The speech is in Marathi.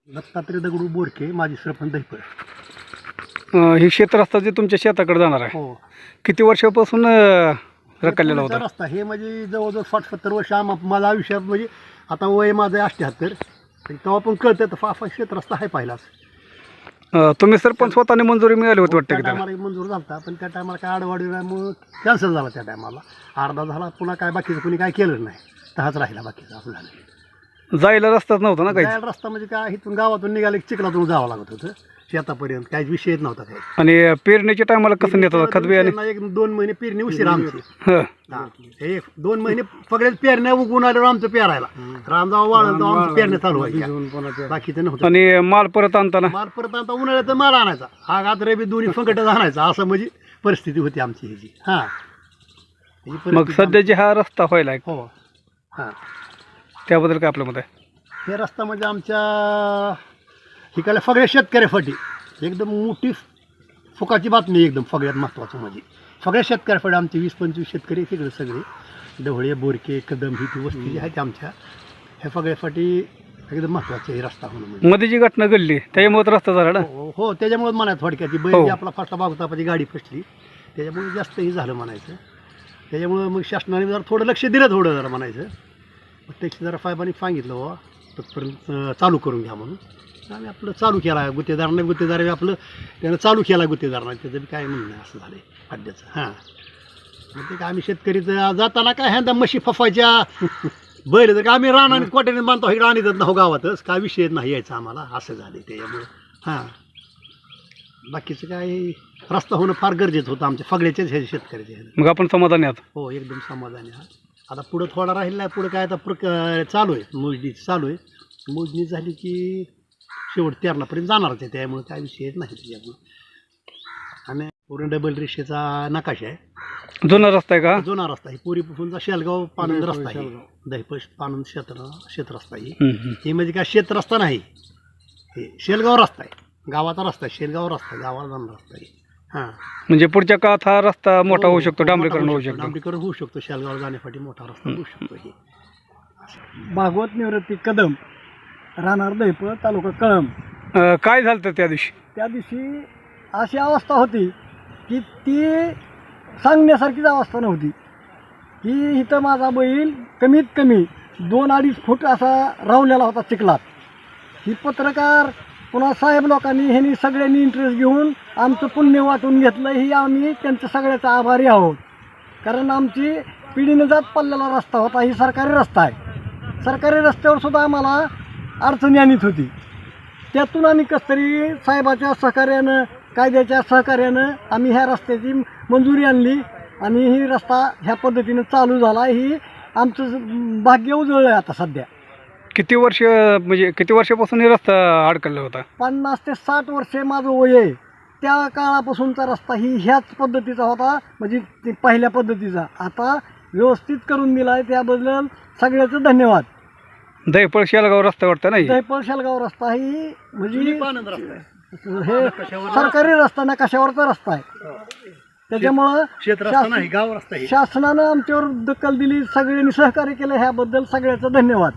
दत्तात्रय दगडू बोरके माजी सरपंच दहिपळ. हे क्षेत्र रस्ता जे तुमच्या शेताकडे जाणार आहे हो, किती वर्षापासून रखडलेला पुढचा होता? रस्ता हे म्हणजे जवळजवळ 60-70 वर्ष माझ्या आयुष्यात, म्हणजे आता वय माझं 78, तेव्हा पण कळतं तर फाफा शेत रस्ता आहे पहिलाच. तुम्ही सरपंच स्वतःने मंजुरी मिळाली होती वाटतं त्या की त्याला? टायमाला मंजूर झाला, पण त्या टायमाला काय आडवाडीमुळे कॅन्सल झाला. त्या टायमाला अर्धा झाला, पुन्हा काय बाकीचं कोणी काय केलं नाही, तहाच राहिला बाकीचा आपला. जायला रस्ताच नव्हता ना काही? जायला रस्ता म्हणजे काय, इथून गावातून निघाले चिखलातून जावं लागत होतं शेतापर्यंत, काहीच विषयच नव्हता काही. आणि पेरणीच्या टायमाला कसं नेत होता खत बियाणे? 1-2 महिने पेरणी उशीर आमची. हं. 1-2 महिने सगळ्याच पेरण्या उगून आल्यावर आमचं पेरायला राम जावं वाळून जावं आमचं पेरण्या चालू व्हायच्या, बाकीचं नव्हतं. आणि माल परत आणताना माल परत आता उन्हाळ्यात माल आणायचा, हा गात्र बी दोन्ही फंकटच आणायचा, असं म्हणजे परिस्थिती होती आमची ह्याची. हां, मग सध्याची हा रस्ता व्हायला आहे, हो. हां, त्याबद्दल काय आपलं मत आहे? हे रस्ता म्हणजे आमच्या हिकडल्या सगळ्या शेतकऱ्यासाठी एकदम मोठी सुखाची बातमी, एकदम सगळ्यात महत्त्वाचं म्हणजे सगळ्या शेतकऱ्यासाठी. आमचे 20-25 शेतकरी तिकडे सगळे ढवळे, बोरके, कदम ही ती वस्ती जी आहेत आमच्या, ह्या सगळ्यासाठी एकदम महत्त्वाचं हे रस्ता होणं म्हणजे. मध्ये जी घटना घडली त्याच्यामुळे रस्ता झाला ना? हो, त्याच्यामुळे म्हणायचं थोडक्यात ती बैल जी आपला फसला बागोतापाची गाडी फसली, त्याच्यामुळे जास्त हे झालं म्हणायचं. त्याच्यामुळं मग शासनाने जरा थोडं लक्ष दिलं, थोडं जरा म्हणायचं. मग त्याची जरा साहेबांनी सांगितलं बाबा तत्पर्यंत चालू करून घ्या म्हणून. आम्ही आपलं चालू केला, गुत्तेदाराने आपलं त्यानं चालू केला गुत्तेदारानं, त्याचं बी काय म्हणणं असं झालं सध्याचं. हां, मग ते काय आम्ही शेतकरी जाताना काय ह्या म्हशी फफायच्या बैल तर आम्ही रानाने कोट्याने बांधतो, इकडं आणत नाहो गावातच, काय विषय नाही यायचा आम्हाला, असं झाले त्याच्यामुळं. हां, बाकीचं काय रस्ता होणं फार गरजेचं होतं आमच्या सगळ्याच्याच ह्या शेतकऱ्याचे. मग आपण समाधानी आहात? हो, एकदम समाधानी आहात. आता पुढं थोडा राहिला आहे, पुढं काय आता चालू आहे, मोजणी चालू आहे. मोजणी झाली की शेवट 13पर्यंत जाणारच आहे, त्यामुळे काय विषयच नाही त्याच्यामुळे. आणि पूर्ण डबल रेषेचा नकाशा आहे, जुना रस्ता आहे का? जुना रस्ता आहे. पुरीपासूनचा शेलगाव पानंद रस्ता आहे, दहिपळ पानंद शेत रस्ता आहे. हे म्हणजे काय शेत रस्ता नाही, हे शेलगाव रस्ता आहे, गावाचा रस्ता आहे, शेलगाव रस्ता, गावाला जाणारा रस्ता आहे. हां, म्हणजे पुढच्या काळात हा रस्ता मोठा होऊ शकतो, डांबरीकरण होऊ शकतो. डांबरीकरण होऊ शकतो, शेलगावला जाण्यासाठी मोठा रस्ता होऊ शकतो. हे भागवत निवृत्ती कदम, राहणार दहिपळ, तालुका कळंब. काय झालं होतं त्या दिवशी? त्या दिवशी अशी अवस्था होती की ती सांगण्यासारखीच अवस्था नव्हती. की इथं माझा बैल कमीत कमी 2-2.5 फूट असा रावलेला होता चिखलात. ही पत्रकार पुन्हा साहेब लोकांनी ह्यांनी सगळ्यांनी इंटरेस्ट घेऊन आमचं पुण्य वाटून घेतलं. ही आम्ही त्यांचं सगळ्याचं आभारी आहोत. कारण आमची पिढीनं जात पडलेला रस्ता होता, ही सरकारी रस्ता आहे. सरकारी रस्त्यावर सुद्धा आम्हाला अडचणी आणत होती. त्यातून आम्ही कसं तरी साहेबाच्या सहकार्यानं, कायद्याच्या सहकार्यानं आम्ही ह्या रस्त्याची मंजुरी आणली आणि ही रस्ता ह्या पद्धतीनं चालू झाला. ही आमचं भाग्य उजळलं आहे आता सध्या. किती वर्ष, म्हणजे किती वर्षापासून हे रस्ता अडकलेला होता? 50 ते 60 वर्षे माझं वय आहे. त्या काळापासूनचा रस्ता ही ह्याच पद्धतीचा होता, म्हणजे ते पहिल्या पद्धतीचा. आता व्यवस्थित करून दिला आहे, त्याबद्दल सगळ्याचं धन्यवाद. दहिपळ शेलगाव रस्ता वाटतं ना? दहिपळ शेलगाव रस्ता ही म्हणजे पानंद रस्ता आहे, हे सरकारी रस्ता नकाशावरचा रस्ता आहे. त्याच्यामुळं शेत रस्ता नाही, गाव रस्ता आहे. शासनानं आमच्यावर दखल दिली, सगळ्यांनी सहकार्य केलं, ह्याबद्दल सगळ्याचं धन्यवाद.